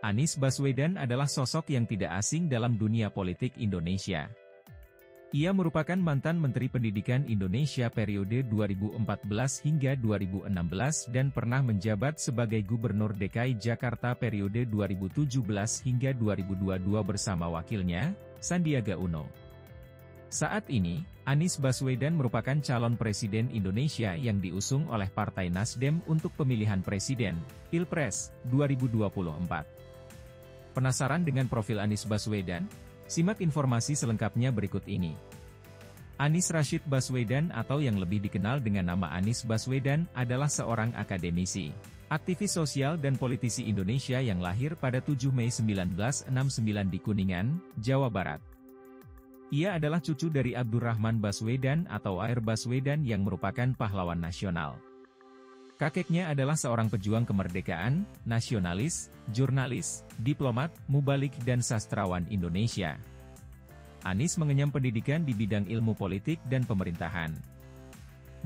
Anies Baswedan adalah sosok yang tidak asing dalam dunia politik Indonesia. Ia merupakan mantan Menteri Pendidikan Indonesia periode 2014 hingga 2016 dan pernah menjabat sebagai Gubernur DKI Jakarta periode 2017 hingga 2022 bersama wakilnya, Sandiaga Uno. Saat ini, Anies Baswedan merupakan calon presiden Indonesia yang diusung oleh Partai Nasdem untuk pemilihan presiden, Pilpres, 2024. Penasaran dengan profil Anies Baswedan? Simak informasi selengkapnya berikut ini. Anies Rashid Baswedan atau yang lebih dikenal dengan nama Anies Baswedan adalah seorang akademisi, aktivis sosial dan politisi Indonesia yang lahir pada 7 Mei 1969 di Kuningan, Jawa Barat. Ia adalah cucu dari Abdurrahman Baswedan atau Air Baswedan yang merupakan pahlawan nasional. Kakeknya adalah seorang pejuang kemerdekaan, nasionalis, jurnalis, diplomat, mubalik dan sastrawan Indonesia. Anies mengenyam pendidikan di bidang ilmu politik dan pemerintahan.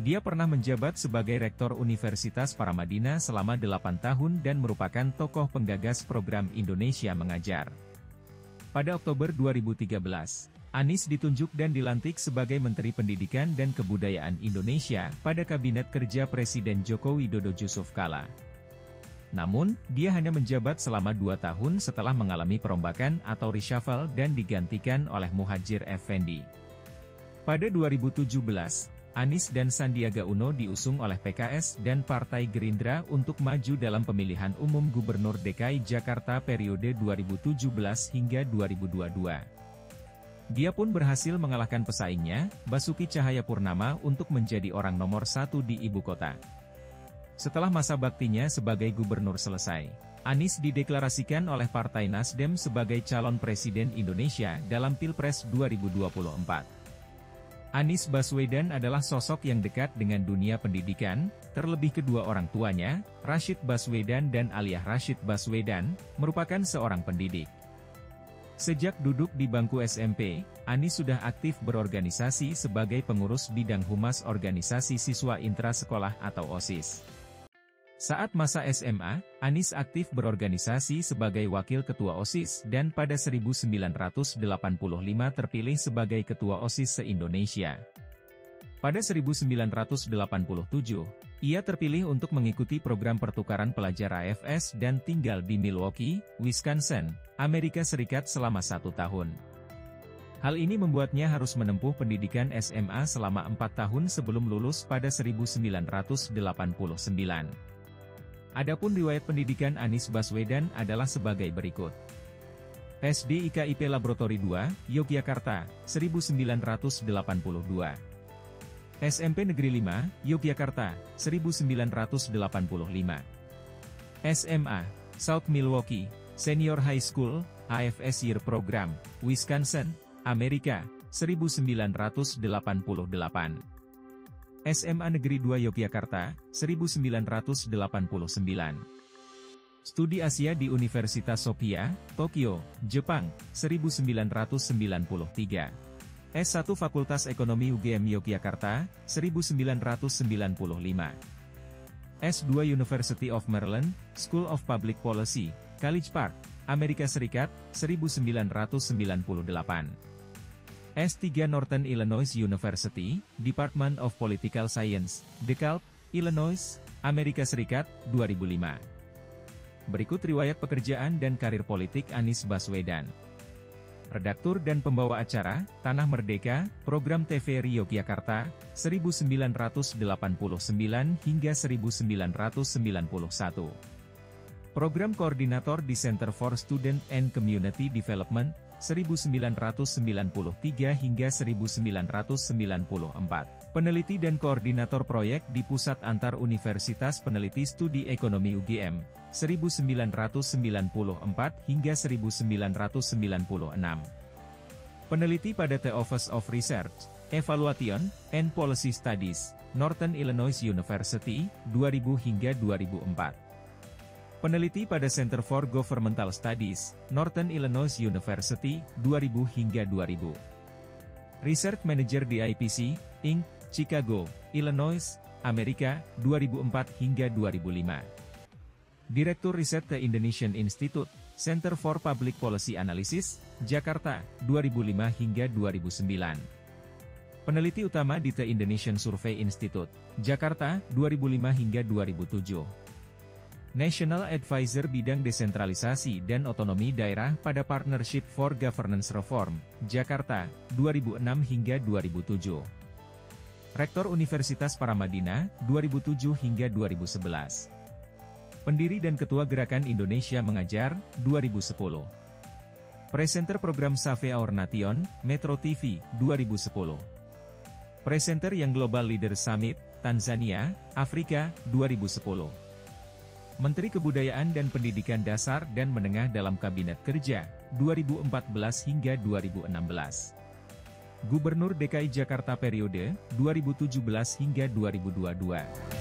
Dia pernah menjabat sebagai Rektor Universitas Paramadina selama 8 tahun dan merupakan tokoh penggagas program Indonesia Mengajar. Pada Oktober 2013, Anies ditunjuk dan dilantik sebagai Menteri Pendidikan dan Kebudayaan Indonesia pada Kabinet Kerja Presiden Joko Widodo Yusuf Kala. Namun, dia hanya menjabat selama 2 tahun setelah mengalami perombakan atau reshuffle dan digantikan oleh Muhadjir Effendi. Pada 2017, Anies dan Sandiaga Uno diusung oleh PKS dan Partai Gerindra untuk maju dalam pemilihan umum Gubernur DKI Jakarta periode 2017 hingga 2022. Dia pun berhasil mengalahkan pesaingnya, Basuki Cahayapurnama untuk menjadi orang nomor 1 di ibu kota. Setelah masa baktinya sebagai gubernur selesai, Anies dideklarasikan oleh Partai Nasdem sebagai calon presiden Indonesia dalam Pilpres 2024. Anies Baswedan adalah sosok yang dekat dengan dunia pendidikan, terlebih kedua orang tuanya, Rashid Baswedan dan Aliyah Rashid Baswedan, merupakan seorang pendidik. Sejak duduk di bangku SMP, Anies sudah aktif berorganisasi sebagai pengurus bidang humas organisasi siswa intrasekolah atau OSIS. Saat masa SMA, Anies aktif berorganisasi sebagai wakil ketua OSIS dan pada 1985 terpilih sebagai ketua OSIS se-Indonesia. Pada 1987, ia terpilih untuk mengikuti program pertukaran pelajar AFS dan tinggal di Milwaukee, Wisconsin, Amerika Serikat selama 1 tahun. Hal ini membuatnya harus menempuh pendidikan SMA selama 4 tahun sebelum lulus pada 1989. Adapun riwayat pendidikan Anies Baswedan adalah sebagai berikut. SD IKIP Laboratori 2, Yogyakarta, 1982. SMP Negeri 5, Yogyakarta, 1985. SMA, South Milwaukee, Senior High School, AFS Year Program, Wisconsin, Amerika, 1988. SMA Negeri 2 Yogyakarta, 1989. Studi Asia di Universitas Sophia, Tokyo, Jepang, 1993. S1 Fakultas Ekonomi UGM Yogyakarta, 1995. S2 University of Maryland, School of Public Policy, College Park, Amerika Serikat, 1998. S3 Northern Illinois University, Department of Political Science, DeKalb, Illinois, Amerika Serikat, 2005. Berikut riwayat pekerjaan dan karir politik Anies Baswedan. Redaktur dan pembawa acara, Tanah Merdeka, Program TVRI Yogyakarta, 1989 hingga 1991. Program Koordinator di Center for Student and Community Development, 1993 hingga 1994. Peneliti dan Koordinator Proyek di Pusat Antar Universitas Peneliti Studi Ekonomi UGM, 1994 hingga 1996. Peneliti pada The Office of Research, Evaluation, and Policy Studies, Northern Illinois University, 2000 hingga 2004. Peneliti pada Center for Governmental Studies, Northern Illinois University, 2000 hingga 2000. Research Manager di IPC, Inc., Chicago, Illinois, Amerika, 2004 hingga 2005. Direktur Riset The Indonesian Institute, Center for Public Policy Analysis, Jakarta, 2005 hingga 2009. Peneliti utama di The Indonesian Survey Institute, Jakarta, 2005 hingga 2007. National Advisor Bidang Desentralisasi dan Otonomi Daerah pada Partnership for Governance Reform, Jakarta, 2006 hingga 2007. Rektor Universitas Paramadina, 2007 hingga 2011. Pendiri dan Ketua Gerakan Indonesia Mengajar, 2010. Presenter Program Save Our Nation, Metro TV, 2010. Presenter yang Global Leader Summit, Tanzania, Afrika, 2010. Menteri Kebudayaan dan Pendidikan Dasar dan Menengah dalam Kabinet Kerja, 2014 hingga 2016. Gubernur DKI Jakarta periode 2017 hingga 2022.